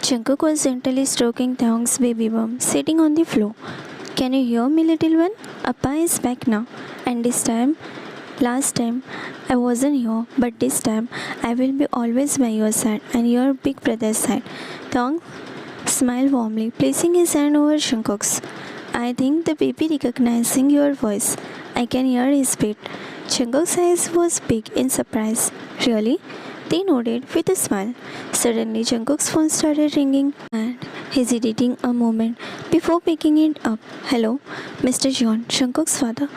Jungkook was gently stroking Taeyong's baby bump, sitting on the floor. Can you hear me, little one? Appa is back now. And this time, last time, I wasn't here, but this time, I will be always by your side and your big brother's side. Taeyong smiled warmly, placing his hand over Jungkook's. I think the baby recognizing your voice. I can hear his beat. Jungkook's eyes was big in surprise. Really? They nodded with a smile. Suddenly, Jungkook's phone started ringing and hesitating a moment before picking it up. Hello, Mr. John, Jungkook's father.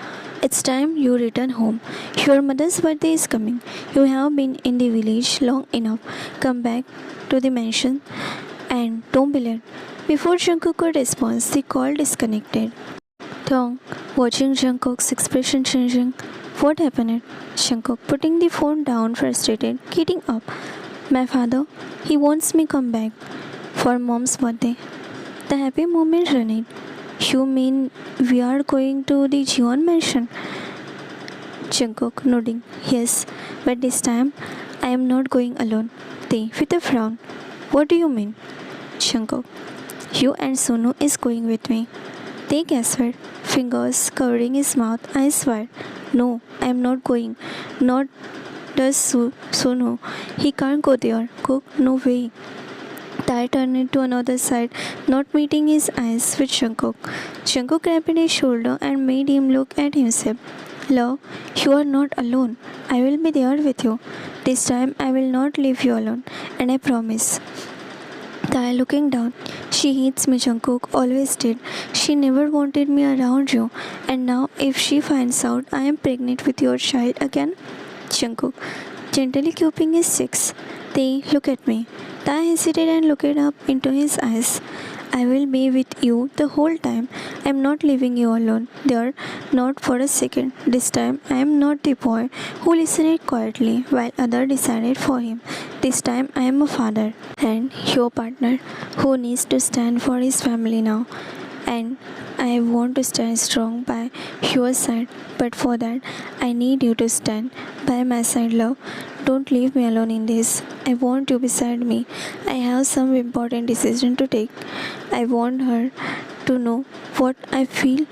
It's time you return home. Your mother's birthday is coming. You have been in the village long enough. Come back to the mansion and don't be late. Before Jungkook could respond, the call disconnected. Thong, watching Jungkook's expression changing. What happened? Jungkook putting the phone down, frustrated, getting up. My father, he wants me come back for mom's birthday. The happy moment running. You mean we are going to the Jeon mansion? Jungkook nodding. Yes, but this time I am not going alone. They with a frown. What do you mean? Jungkook. You and Sonu is going with me. They gasped, fingers covering his mouth, eyes wide. No, I am not going. Not does Sonu. He can't go there. Cook, no way. Tai turned to another side, not meeting his eyes with Jungkook. Jungkook grabbed his shoulder and made him look at himself. Love, you are not alone. I will be there with you. This time I will not leave you alone, and I promise. Tai looking down. She hates me, Jungkook, always did. She never wanted me around you. And now, if she finds out I am pregnant with your child again? Jungkook, gently cupping his cheeks. They look at me. Tai hesitated and looked up into his eyes. I will be with you the whole time. I am not leaving you alone there, not for a second. This time I am not the boy who listened quietly while others decided for him. This time I am a father and your partner who needs to stand for his family now. And I want to stand strong by your side, but for that I need you to stand by my side, love. Don't leave me alone in this. I want you beside me. I have some important decision to take. I want her to know what I feel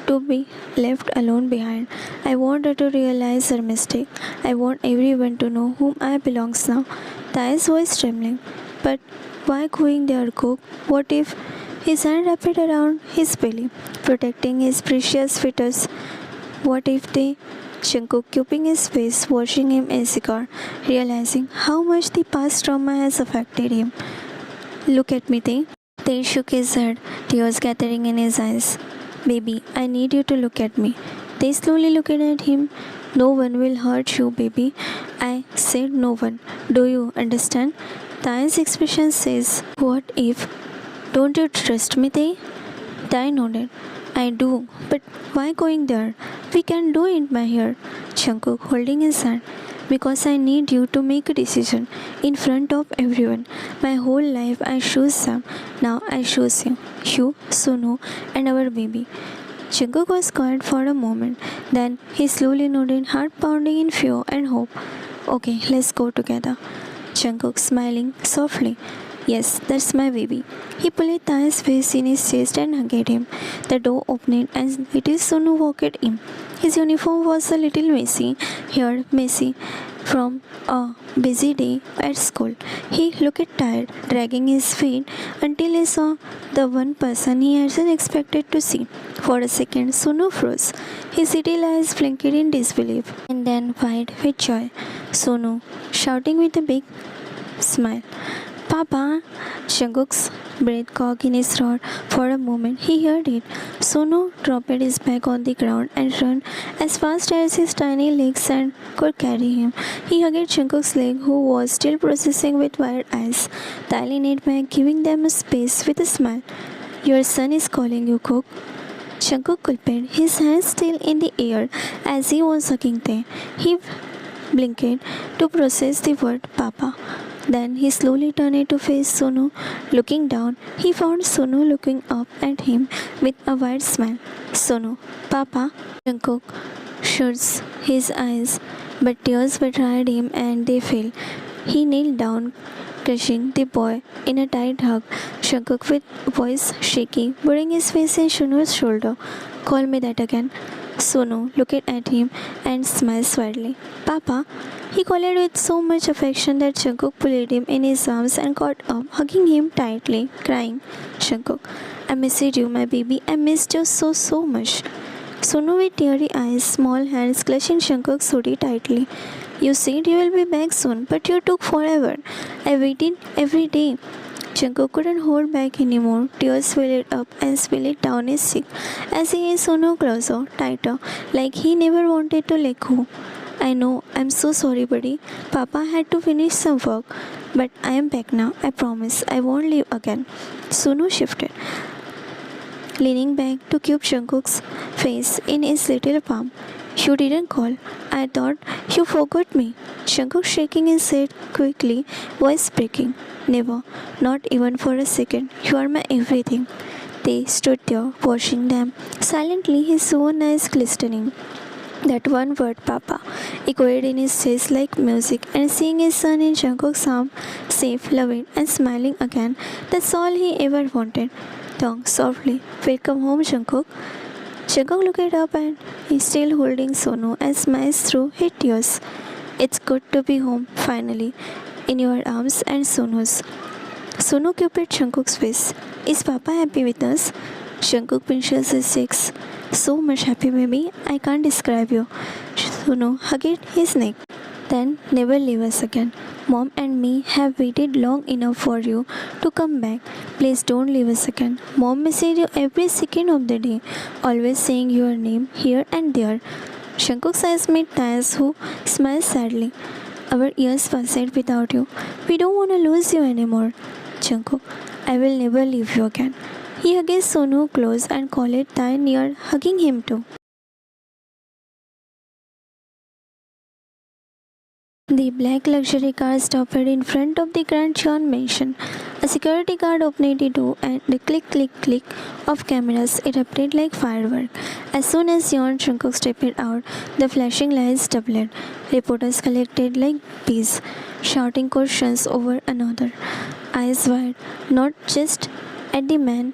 to be left alone behind. I want her to realize her mistake. I want everyone to know whom I belongs now. Tai's voice trembling. But why going there, Cook? What if his hand wrapped around his belly, protecting his precious fetus? What if they Jungkook keeping his face, watching him insecure, realizing how much the past trauma has affected him. Look at me, Tae. Tae shook his head, tears gathering in his eyes. Baby, I need you to look at me. They slowly looked at him. No one will hurt you, baby. I said no one. Do you understand? Tae's expression says, what if? Don't you trust me, Tae? Tae nodded. I do, but why going there? We can do it by here. Jungkook holding his hand. Because I need you to make a decision in front of everyone. My whole life I choose Sam. Now I choose you. You, Sonu, and our baby. Jungkook was quiet for a moment. Then he slowly nodded, heart pounding in fear and hope. Okay, let's go together. Jungkook smiling softly. Yes, that's my baby. He pulled Tae's face in his chest and hugged him. The door opened and little Sonu walked in. His uniform was a little messy from a busy day at school. He looked tired, dragging his feet until he saw the one person he hadn't expected to see. For a second, Sonu froze. His little eyes blinked in disbelief and then wide with joy. Sonu, shouting with a big smile. Papa! Jungkook's breath caught in his throat for a moment. He heard it. Sonu dropped his bag on the ground and ran as fast as his tiny legs could carry him. He hugged Jungkook's leg, who was still processing with wide eyes. Tae leaned back, giving them a space with a smile. Your son is calling you, Cook. Jungkook gulped, his hands still in the air as he was hugging Tae. He blinked to process the word Papa. Then he slowly turned to face Sonu. Looking down, he found Sonu looking up at him with a wide smile. Sonu, Papa. Jungkook shuts his eyes, but tears betrayed him and they fell. He kneeled down, crushing the boy in a tight hug. Jungkook, with voice shaky, putting his face in Sunu's shoulder. Call me that again. Sunu looked at him and smiled sweetly. Papa, he called with so much affection that Jungkook pulled him in his arms and caught up, hugging him tightly, crying, Jungkook, I missed you, my baby. I missed you so, so much. Sonu with teary eyes, small hands clutching Jungkook's hoodie tightly. You said you will be back soon, but you took forever. I waited every day. Jungkook couldn't hold back anymore. Tears welled up and spilled down his cheek as he held Sonu closer, tighter, like he never wanted to let go. I know, I'm so sorry, buddy. Papa had to finish some work, but I am back now. I promise I won't leave again. Sonu shifted, leaning back to keep Jungkook's face in his little palm. You didn't call. I thought you forgot me. Jungkook shaking his head quickly, voice breaking. Never, not even for a second. You are my everything. They stood there, watching them, silently, his own eyes glistening. That one word, Papa, echoed in his chest like music, and seeing his son in Jungkook's arms, safe, loving, and smiling again, that's all he ever wanted. Tongue softly, welcome home, Jungkook. Jungkook looked up and he's still holding Sonu and smiles through his tears. It's good to be home, finally, in your arms and Sonu's. Sonu cupid Jungkook's face. Is Papa happy with us? Jungkook pinches his cheeks. So much happy, baby. I can't describe you. Sonu hugged his neck. Then never leave us again. Mom and me have waited long enough for you to come back. Please don't leave us again. Mom misses you every second of the day, always saying your name here and there. Jungkook's eyes met Tae's, who smiled sadly. Our years passed without you. We don't want to lose you anymore. Jungkook, I will never leave you again. He hugged Sonu close and called Tae near, hugging him too. The black luxury car stopped in front of the Grand Cheon mansion. A security guard opened the door and the click click click of cameras erupted like fireworks. As soon as Yeon Jungkook stepped out, the flashing lights doubled. Reporters collected like bees, shouting questions over another, eyes wide, not just at the man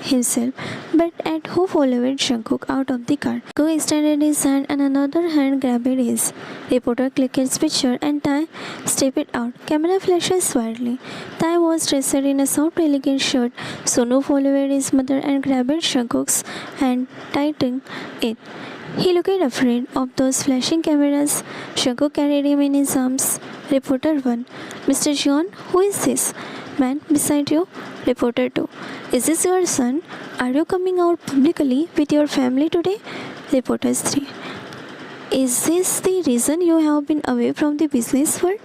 himself, but at who followed Jungkook out of the car. Jungkook extended his hand and another hand grabbed his. Reporter clicked his picture and Tae stepped out. Camera flashes wildly. Tae was dressed in a soft elegant shirt. Sonu followed his mother and grabbed Jungkook's hand, tightening it. He looked afraid of those flashing cameras. Jungkook carried him in his arms. Reporter 1. Mr. Jeon, who is this man beside you? Reporter 2. Is this your son? Are you coming out publicly with your family today? Reporters 3. Is this the reason you have been away from the business world?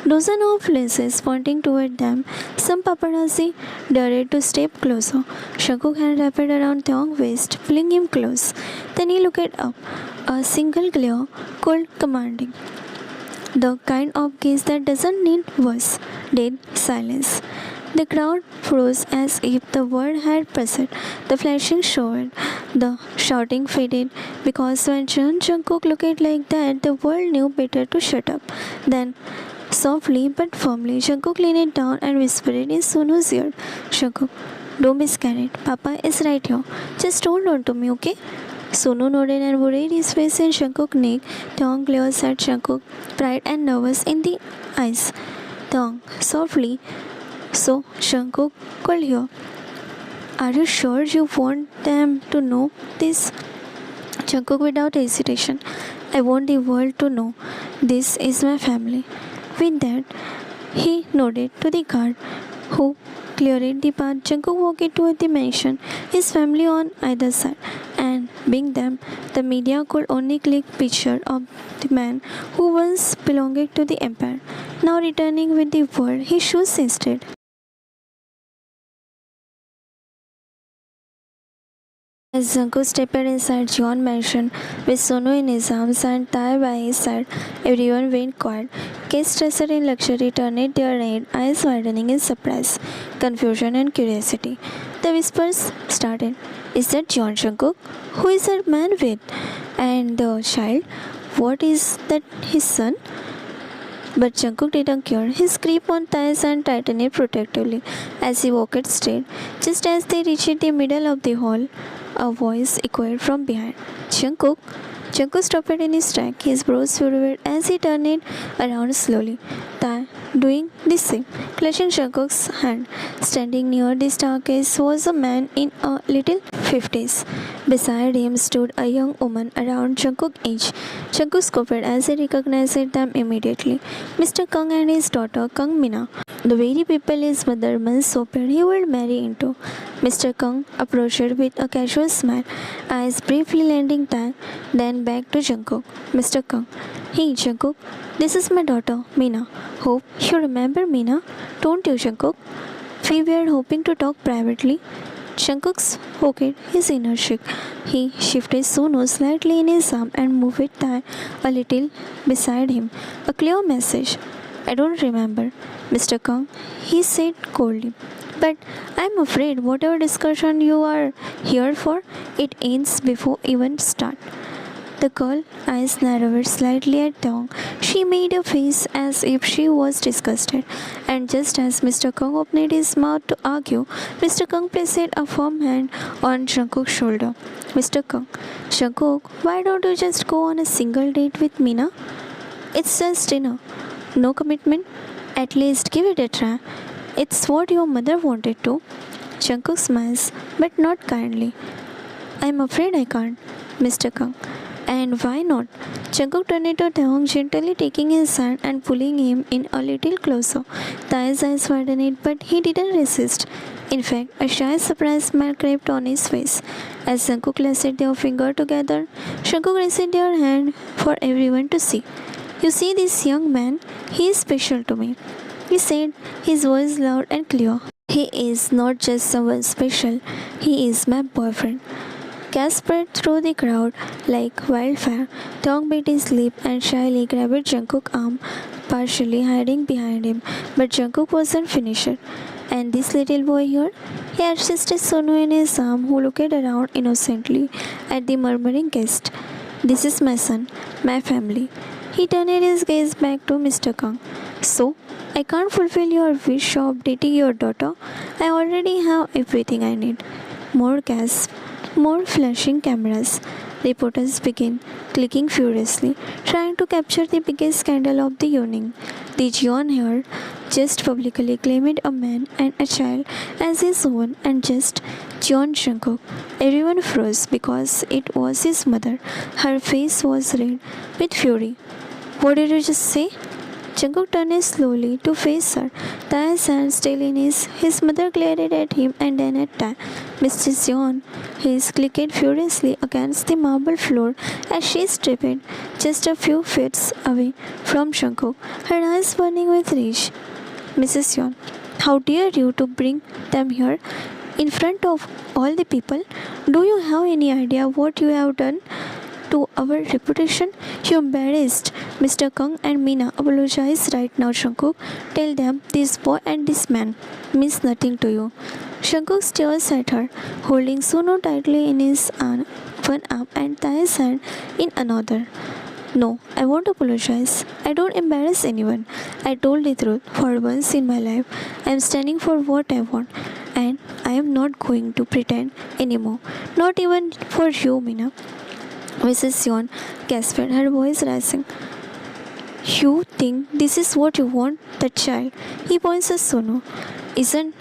Dozen of lenses pointing toward them. Some paparazzi dared to step closer. Jungkook hand wrapped around Taeyong's waist, pulling him close. Then he looked up. A single glare, cold, commanding. The kind of gaze that doesn't need words. Dead silence. The crowd froze as if the world had passed. The flashing showed. The shouting faded because when Jeon Jungkook looked like that, the world knew better to shut up. Then, softly but firmly, Jungkook leaned down and whispered in Sonu's ear, Jungkook, don't be scared. Papa is right here. Just hold on to me, okay? Sonu nodded and buried his face in Jungkook's neck. Taeyong glares at Jungkook, pride and nervous in the eyes. Taeyong, softly, so Jungkook could hear. Are you sure you want them to know this? Jungkook without hesitation. I want the world to know. This is my family. With that, he nodded to the guard, who cleared the path. Jungkook walked toward the mansion, his family on either side, and being them, the media could only click picture of the man who once belonged to the empire, now returning with the world he chose instead. As Jungkook stepped inside Jeon mansion with Sonu in his arms and Tae by his side, everyone went quiet. Guests dressed in luxury turned their head, eyes widening in surprise, confusion and curiosity. The whispers started. Is that Jeon Jungkook? Who is that man with? And the child? What is that his son? But Jungkook didn't care. His grip on Tae's hand tightened it protectively as he walked straight. Just as they reached the middle of the hall, a voice echoed from behind. Jungkook? Jungkook stopped in his track, his brows furrowed as he turned it around slowly. Tae, doing the same, clutching Jungkook's hand. Standing near the staircase was a man in a little 50s. Beside him stood a young woman around Jungkook's age. Jungkook scoffed as he recognized them immediately. Mr. Kang and his daughter Kang Mina, the very people his mother once hoped he would marry into. Mr. Kang approached with a casual smile, eyes briefly landing Tae, then back to Jungkook. Mr. Kang, hey Jungkook, this is my daughter Mina. Hope you remember Mina, don't you Jungkook? We were hoping to talk privately. Jungkook spoke his inner cheek. He shifted Sonu slightly in his arm and moved Tae a little beside him. A clear message. I don't remember, Mr. Kang, he said coldly. But I'm afraid whatever discussion you are here for, it ends before even start. The girl's eyes narrowed slightly at Taeyong. She made a face as if she was disgusted. And just as Mr. Kang opened his mouth to argue, Mr. Kang placed a firm hand on Jungkook's shoulder. Mr. Kang, Jungkook, why don't you just go on a single date with Mina? It's just dinner. No commitment. At least give it a try. It's what your mother wanted to. Jungkook smiles, but not kindly. I'm afraid I can't, Mr. Kang. And why not? Jungkook turned to Taeyong, gently taking his hand and pulling him in a little closer. Tae's eyes widened, but he didn't resist. In fact, a shy, surprised smile crept on his face. As Jungkook laid their fingers together, Jungkook raised their hand for everyone to see. You see this young man? He is special to me, he said, his voice loud and clear. He is not just someone special, he is my boyfriend. Gas spread through the crowd like wildfire. Taeyong bit his lip and shyly grabbed Jungkook's arm, partially hiding behind him. But Jungkook wasn't finished. And this little boy here? He assisted Sonu in his arm, who looked around innocently at the murmuring guest. This is my son, my family. He turned his gaze back to Mr. Kang. So, I can't fulfill your wish of dating your daughter. I already have everything I need. More gas. More flashing cameras. Reporters begin clicking furiously, trying to capture the biggest scandal of the evening. The Jeon here just publicly claimed a man and a child as his own, and just Jeon Jungkook. Everyone froze because it was his mother. Her face was red with fury. What did you just say? Jungkook turned slowly to face her, Tae's hand still in his mother glared at him and then at Tae. Mrs. Jeon, his clicked furiously against the marble floor as she tripped just a few feet away from Jungkook, her eyes burning with rage. Mrs. Jeon, how dare you to bring them here in front of all the people? Do you have any idea what you have done to our reputation? You embarrassed Mr. Kang and Mina. Apologize right now, Jungkook. Tell them this boy and this man means nothing to you. Jungkook stares at her, holding Sonu tightly in his one arm and Tae's hand in another. No, I won't apologize. I don't embarrass anyone. I told the truth. For once in my life, I am standing for what I want. And I am not going to pretend anymore. Not even for you, Mina. Mrs. Jeon gasped, her voice rising. You think this is what you want? That child. He points at Sonu. Isn't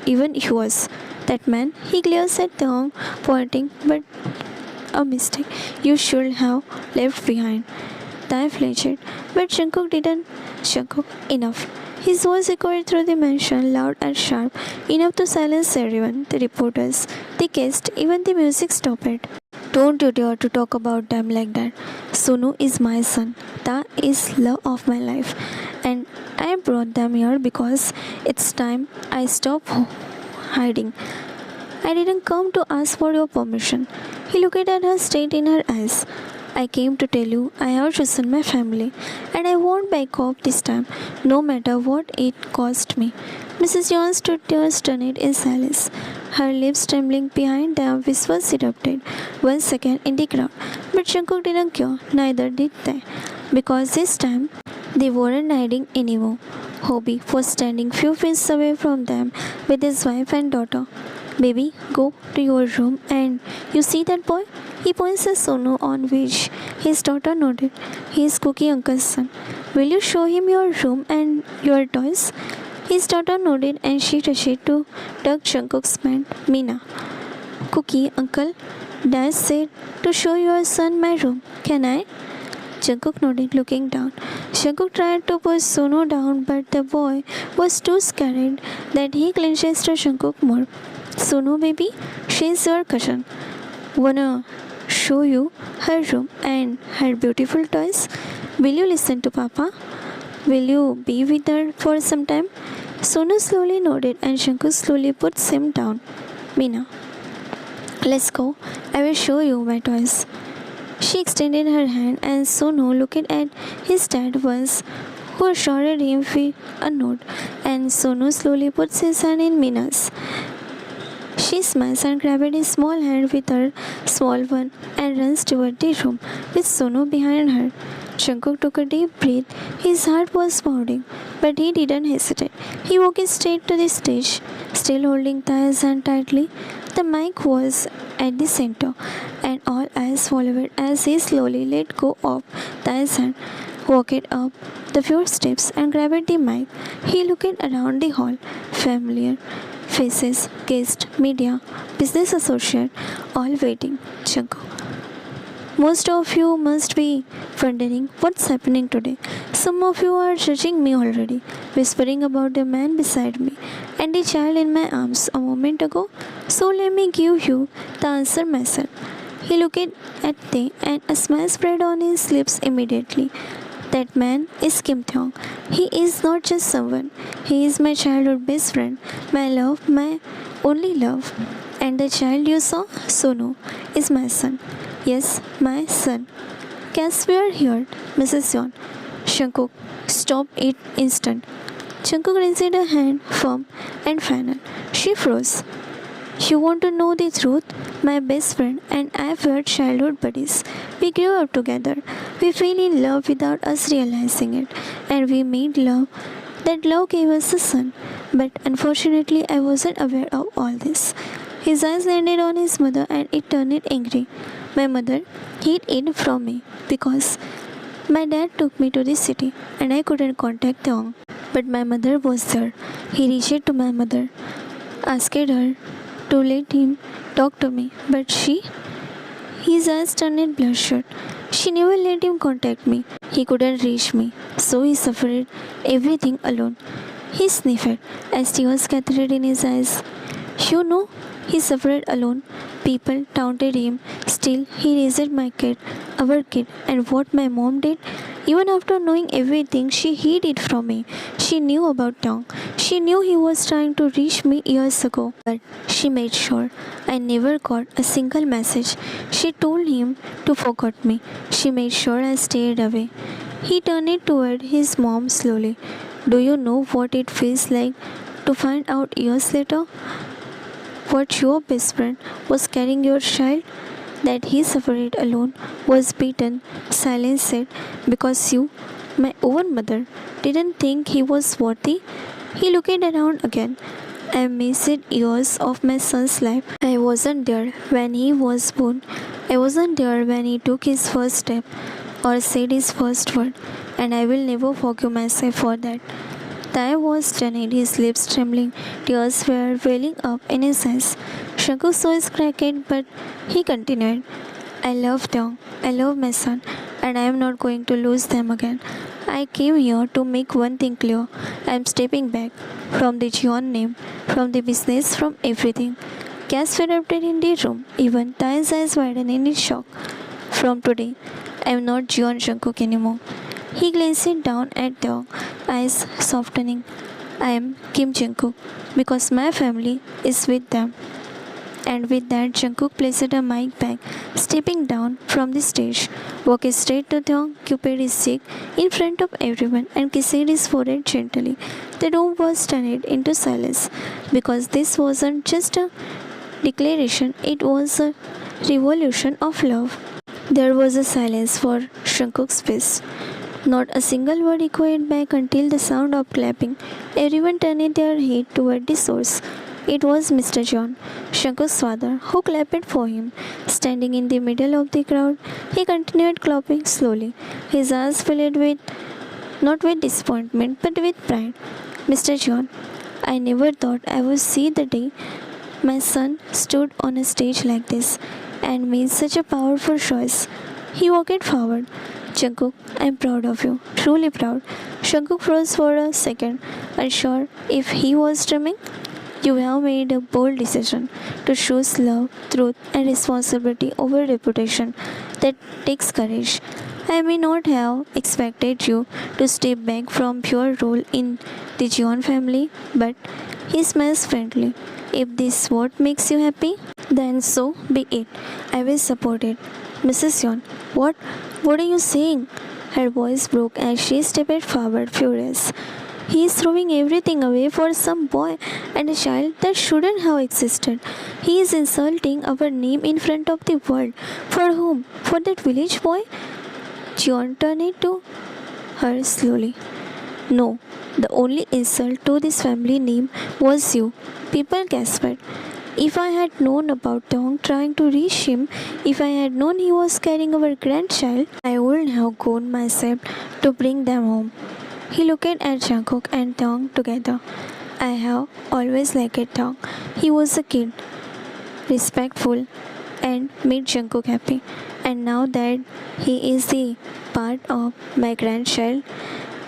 even yours? That man? He glares at Taeyong, pointing, but a mistake. You should have left behind. Tae flinched, but Jungkook didn't. Jungkook, enough. His voice echoed through the mansion, loud and sharp, enough to silence everyone, the reporters, the guests, even the music stopped. Don't you dare to talk about them like that. Sonu is my son. Tae is love of my life. And I brought them here because it's time I stop hiding. I didn't come to ask for your permission. He looked at her straight in her eyes. I came to tell you I have chosen my family and I won't back off this time, no matter what it cost me. Mrs. Jeon stood there stunned in silence, her lips trembling behind them. Whispers erupted 1 second in the crowd, but Jungkook didn't care, neither did they, because this time They weren't hiding anymore. Hobby was standing few feet away from them with his wife and daughter. Baby, go to your room and you see that boy? He points at Sonu, on which his daughter nodded. He is Cookie Uncle's son. Will you show him your room and your toys? His daughter nodded and she rushed to tuck Jungkook's pant. Mina. Cookie Uncle, Dad said to show your son my room. Can I? Jungkook nodded, looking down. Jungkook tried to push Sonu down, but the boy was too scared that he clenches to Jungkook more. Sonu, baby, she's your cousin. Wanna show you her room and her beautiful toys? Will you listen to Papa? Will you be with her for some time? Sonu slowly nodded and Jungkook slowly puts him down. Mina, let's go. I will show you my toys. She extended her hand and Sonu looked at his dad once, who assured him with a nod, and Sonu slowly puts his hand in Mina's. She smiles and grabs his small hand with her small one and runs toward the room with Sonu behind her. Jungkook took a deep breath. His heart was pounding, but he didn't hesitate. He walked straight to the stage, still holding Taya's hand tightly. The mic was at the center, and all eyes followed as he slowly let go of Taya's hand, walked up the few steps, and grabbed the mic. He looked around the hall. Familiar faces, guests, media, business associates, all waiting. Jungkook. Most of you must be wondering what's happening today. Some of you are judging me already, whispering about the man beside me and the child in my arms a moment ago. So let me give you the answer myself. He looked at them and a smile spread on his lips immediately. That man is Kim Theong. He is not just someone. He is my childhood best friend, my love, my only love. And the child you saw, Sonu, is my son. Yes, my son. Guess we are here, Mrs. Yon. Jungkook, stop it instant. Jungkook raised her hand firm and final. She froze. You want to know the truth? My best friend and I were childhood buddies. We grew up together. We fell in love without us realizing it. And we made love. That love gave us a son. But unfortunately, I wasn't aware of all this. His eyes landed on his mother and it turned it angry. My mother hid it from me because my dad took me to the city and I couldn't contact Theong. But my mother was there. He reached to my mother, asked her to let him talk to me, but his eyes turned bloodshot. She never let him contact me. He couldn't reach me, so he suffered everything alone. He sniffed as tears gathered in his eyes. You know, he suffered alone. People taunted him. Still, he raised my kid, our kid, and what my mom did. Even after knowing everything, she hid it from me. She knew about Tong. She knew he was trying to reach me years ago, but she made sure I never got a single message. She told him to forget me. She made sure I stayed away. He turned it toward his mom slowly. Do you know what it feels like to find out years later what your best friend was carrying your child? That he suffered alone, was beaten, silenced because you, my own mother, didn't think he was worthy? He looked around again. I missed years of my son's life. I wasn't there when he was born. I wasn't there when he took his first step or said his first word, and I will never forgive myself for that. Tai was stunned, his lips trembling, tears were welling up in his eyes. Jungkook saw his cracked, but he continued. I love them, I love my son, and I am not going to lose them again. I came here to make one thing clear. I am stepping back from the Jeon name, from the business, from everything. Gas erupted in the room, even Tai's eyes widened in shock. From today, I am not Jeon Jungkook anymore. He glanced down at the eyes softening. I am Kim Jungkook because my family is with them. And with that, Jungkook placed a mic bag, stepping down from the stage, walked straight to Theong, cupid his cheek in front of everyone, and kissed his forehead gently. The room was stunned into silence because this wasn't just a declaration, it was a revolution of love. There was a silence for Jungkook's face. Not a single word echoed back until the sound of clapping. Everyone turned their head toward the source. It was Mr. John, Shankuk's father, who clapped for him. Standing in the middle of the crowd, he continued clapping slowly, his eyes filled with not with disappointment but with pride. Mr. John, I never thought I would see the day my son stood on a stage like this and made such a powerful choice. He walked forward. Jungkook, I'm proud of you, truly proud. Jungkook froze for a second, unsure if he was dreaming. You have made a bold decision to choose love, truth, and responsibility over reputation. That takes courage. I may not have expected you to step back from your role in the John family, but he smiles friendly. If this what makes you happy, then so be it. I will support it. Mrs. John, what are you saying? Her voice broke as she stepped forward, furious. He is throwing everything away for some boy and a child that shouldn't have existed. He is insulting our name in front of the world. For whom? For that village boy? John turned to her slowly. No, the only insult to this family name was you. People gasped. If I had known about Tong trying to reach him, if I had known he was carrying our grandchild, I wouldn't have gone myself to bring them home. He looked at Jungkook and Tong together. I have always liked Tong. He was a kid, respectful, and made Jungkook happy. And now that he is the part of my grandchild,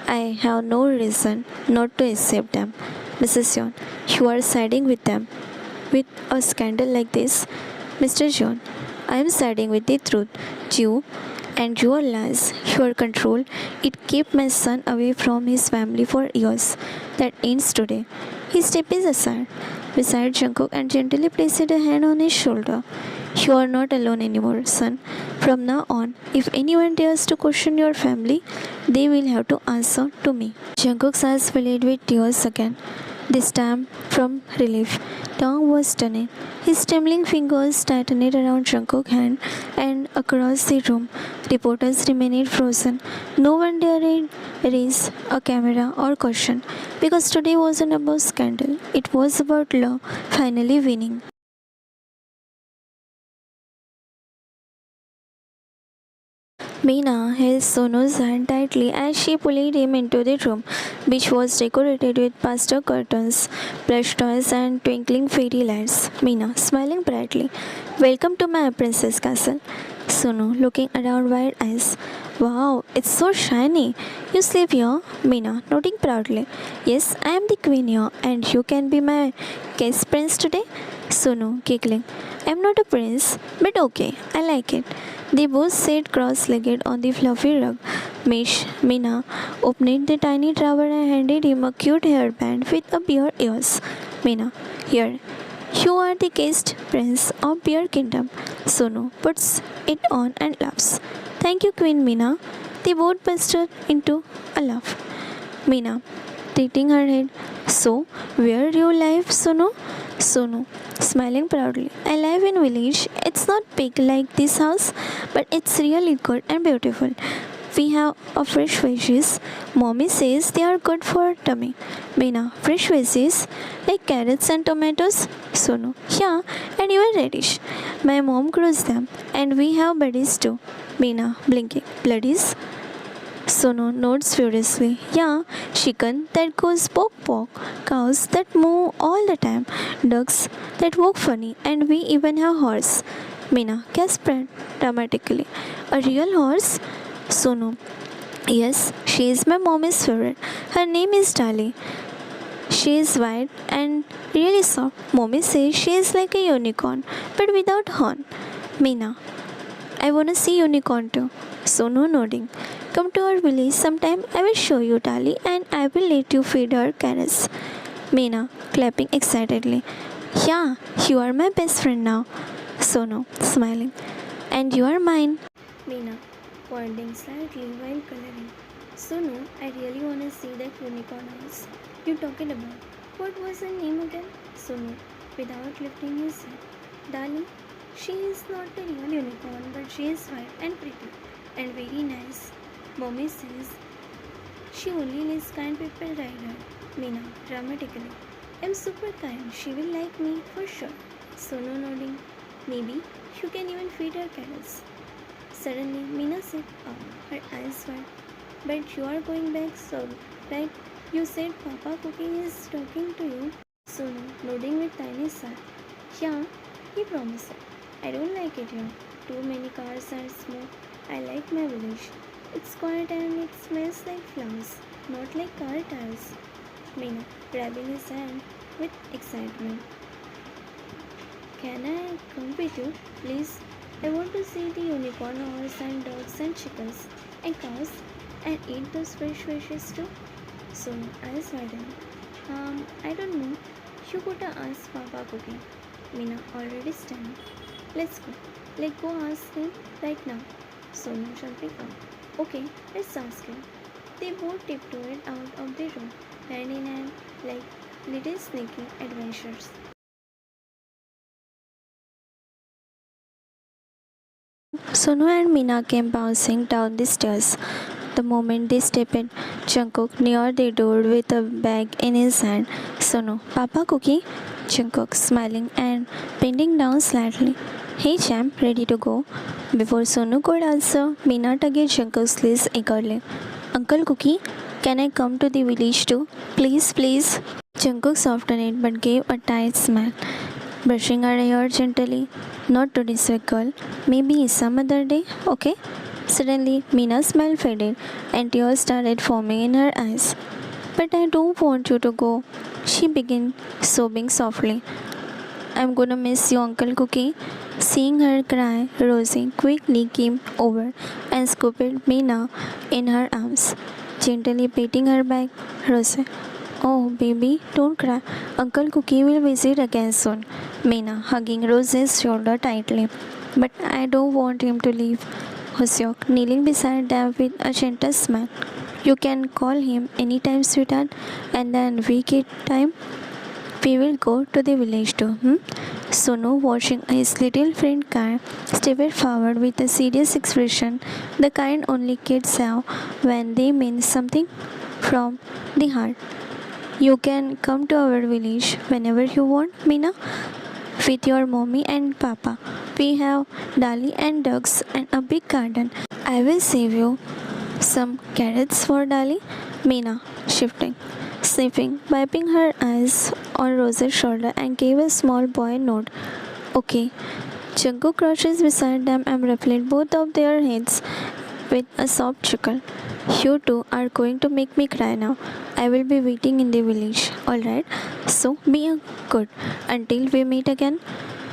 I have no reason not to accept them. Mrs. John, you are siding with them. With a scandal like this, Mr. John, I am siding with the truth. You and your lies, your control, it kept my son away from his family for years. That ends today. He stepped aside beside Jungkook and gently placed a hand on his shoulder. You are not alone anymore, son. From now on, if anyone dares to question your family, they will have to answer to me. Jungkook's eyes filled with tears again, this time from relief. Tong was stunning. His trembling fingers tightened around Jungkook's hand and across the room. Reporters remained frozen. No one dared raise a camera or question, because today wasn't about scandal. It was about love finally winning. Meena held Sonu's hand tightly as she pulled him into the room, which was decorated with pastel curtains, plush toys, and twinkling fairy lights. Meena, smiling brightly, welcome to my princess castle. Sonu, looking around wide eyes. Wow, it's so shiny. You sleep here? Meena, nodding proudly. Yes, I am the queen here, and you can be my guest prince today? Sonu, giggling. I'm not a prince, but okay, I like it. They both sat cross-legged on the fluffy rug. Meena opened the tiny drawer and handed him a cute hairband with a bear ears. Meena, here, you are the guest prince of Bear Kingdom. Sonu puts it on and laughs. Thank you, Queen Meena. They both bursted into a laugh. Meena, tilting her head. So, where do you live, Sonu? Sonu, smiling proudly. I live in village. It's not big like this house, but it's really good and beautiful. We have a fresh veggies. Mommy says they are good for tummy. Meena, fresh veggies like carrots and tomatoes. Sonu, yeah, and even radish. My mom grows them, and we have buddies too. Meena, blinking. Bloodies? Sonu nods furiously. Yeah, chicken that goes poke poke, cows that moo all the time, ducks that walk funny, and we even have horse. Meena gasped dramatically. A real horse? Sonu. Yes, she is my mommy's favorite. Her name is Dali. She is white and really soft. Mommy says she is like a unicorn, but without horn. Meena. I wanna see unicorn too. Sonu nodding. Come to our village sometime. I will show you Dali and I will let you feed her carrots. Meena clapping excitedly. Yeah, you are my best friend now. Sonu smiling. And you are mine. Meena pointing slightly while coloring. Sonu, I really wanna see that unicorn eyes you talking about. What was her name again? Sonu, without lifting his head. Dali, she is not a real unicorn, but she is white and pretty and very nice. Mommy says She only lets kind people ride her. Meena, dramatically. I'm super kind. She will like me for sure. Sonu nodding. Maybe you can even feed her carrots. Suddenly, Meena said, oh, her eyes wide. But you are going back soon, right? You said Papa Cookie is talking to you. Sonu, nodding with tiny sigh. Yeah, he promised. I don't like it here. Too many cars and smoke. I like my village. It's quiet and it smells like flowers, not like car tires. Meena, grabbing his hand with excitement. Can I come with you, please? I want to see the unicorn horse and dogs and chickens and cows and eat those fresh fishes too. So eyes widen. I don't know. You gotta ask Papa Cookie. Meena already standing. Let's go. Let's go ask him right now. Sonu jumping up. Okay, let's ask him. They both tiptoed out of the room, hand in hand, like little sneaky adventures. Sonu and Meena came bouncing down the stairs. The moment they stepped in, Jungkook near the door with a bag in his hand. Sonu, Papa Cookie? Jungkook smiling and bending down slightly. Hey champ, ready to go? Before Sonu could answer, Meena tugged Jungkook's sleeve eagerly. Uncle Cookie, can I come to the village too? Please, please. Jungkook softened it but gave a tight smile, brushing her hair gently. Not to this week, girl. Maybe some other day, okay? Suddenly, Mina's smile faded and tears started forming in her eyes. But I don't want you to go. She began sobbing softly. I'm gonna miss you, Uncle Cookie. Seeing her cry, Rosie quickly came over and scooped Mina in her arms, gently patting her back. Rosie, oh baby, don't cry. Uncle Cookie will visit again soon. Mina hugging Rosie's shoulder tightly. But I don't want him to leave. Hoseok kneeling beside them with a gentle smile. You can call him anytime, sweetheart, and then we get time. We will go to the village too. Sonu, watching his little friend car, stepped forward with a serious expression, the kind only kids have when they mean something from the heart. You can come to our village whenever you want, Mina, with your mommy and papa. We have Dali and ducks and a big garden. I will save you some carrots for Dali. Mina, shifting, sniffing, wiping her eyes on Rose's shoulder and gave a small boy a nod. Okay. Jungkook crouches beside them and ruffled both of their heads with a soft chuckle. You two are going to make me cry now. I will be waiting in the village, alright? So be good until we meet again.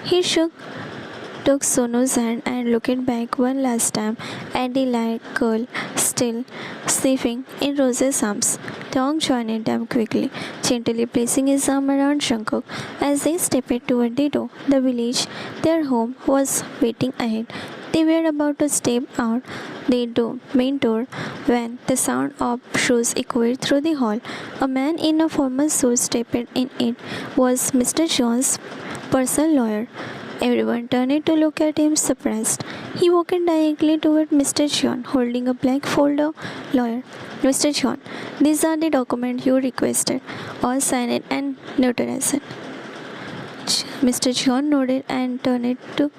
He took Sonu's hand and looked back one last time at the light girl still sleeping in Rose's arms. Tong joined them quickly, gently placing his arm around Jungkook as they stepped toward the door. The village, their home, was waiting ahead. They were about to step out the main door when the sound of shoes echoed through the hall. A man in a formal suit stepped in. It was Mr. John's personal lawyer. Everyone turned to look at him surprised. He walked directly toward Mr. John, holding a black folder. Lawyer, Mr. John, these are the documents you requested. All signed and notarized. Mr. John nodded and turned to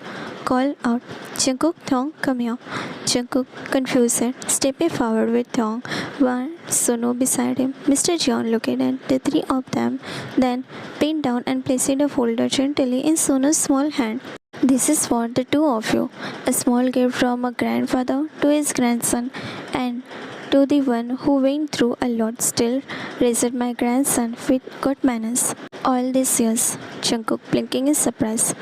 call out, Jungkook, Thong, come here. Jungkook, confused, stepped forward with Thong, while Sonu beside him. Mr. John looked at the three of them, then bent down and placed a folder gently in Sonu's small hand. This is for the two of you, a small gift from a grandfather to his grandson, and to the one who went through a lot still raised my grandson with good manners. All these years, Jungkook blinking in surprise.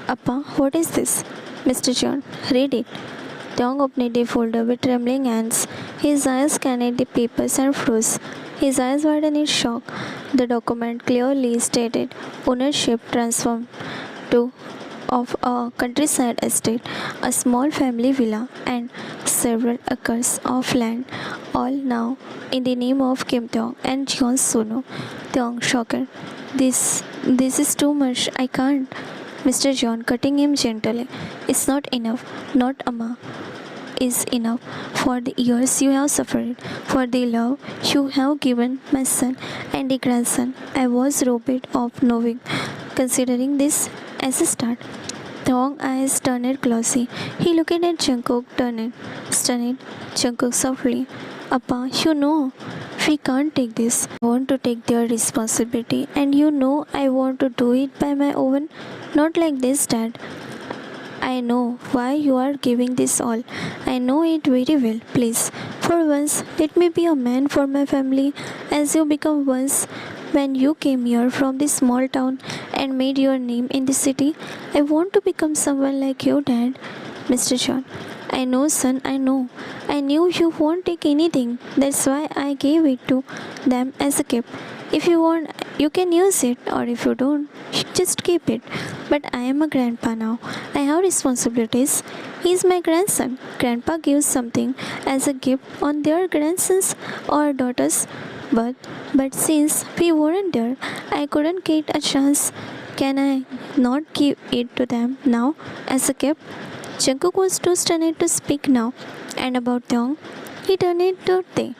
Appa, what is this? Mr. John, read it. Dong opened the folder with trembling hands. His eyes scanned the papers and froze. His eyes widened in shock. The document clearly stated ownership transferred to of a countryside estate, a small family villa, and several acres of land, all now in the name of Kim Tong and John Sonu. Tong shocked. This is too much. I can't. Mr. John cutting him gently. It's not enough. Not Amma. is enough for the years you have suffered, for the love you have given my son and the grandson. I was robbed of knowing, considering this as a start. Thong eyes turned closely. He looked at Jungkook, stunned. Jungkook softly. Appa, you know, we can't take this. I want to take their responsibility, and you know I want to do it by my own. Not like this, Dad. I know why you are giving this all. I know it very well. Please, for once, let me be a man for my family, as you become once when you came here from this small town and made your name in the city. I want to become someone like you, Dad. Mr. John. I know, son, I know. I knew you won't take anything. That's why I gave it to them as a gift. If you want, you can use it, or if you don't, just keep it. But I am a grandpa now. I have responsibilities. He is my grandson. Grandpa gives something as a gift on their grandsons or daughters. But but since we weren't there, I couldn't get a chance. Can I not give it to them now as a gift? Jungkook was too stunned to speak now. And about Thong, he turned to Tae.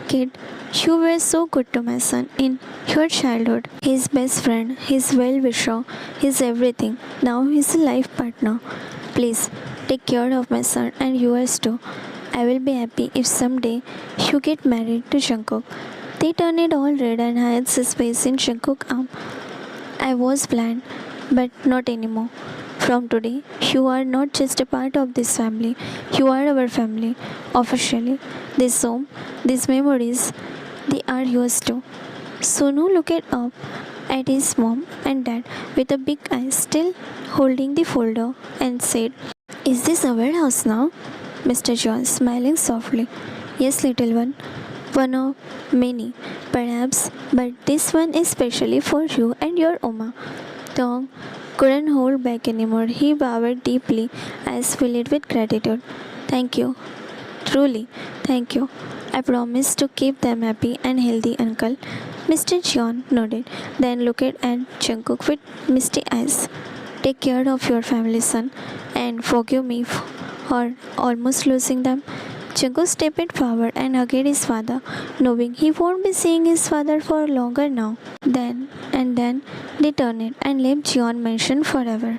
Kid, you were so good to my son in your childhood. His best friend, his well wisher, his everything. Now he's a life partner. Please take care of my son and yours too. I will be happy if someday you get married to Jungkook. They turned all red and had his face in Jungkook's arm. I was blind, but not anymore. From today, you are not just a part of this family, you are our family. Officially, this home, these memories, they are yours too. Sonu looked up at his mom and dad with a big eye, still holding the folder, and said, Is this our house now? Mr. John smiling softly. Yes, little one. One of many, perhaps, but this one is specially for you and your Oma. Tong couldn't hold back anymore. He bowed deeply, eyes filled with gratitude. Thank you. Truly, thank you. I promise to keep them happy and healthy, Uncle. Mr. John nodded, then looked at Jungkook with misty eyes. Take care of your family, son, and forgive me for almost losing them. Jungkook stepped forward and hugged his father, knowing he won't be seeing his father for longer now. Then they turned and left Jeon mansion forever.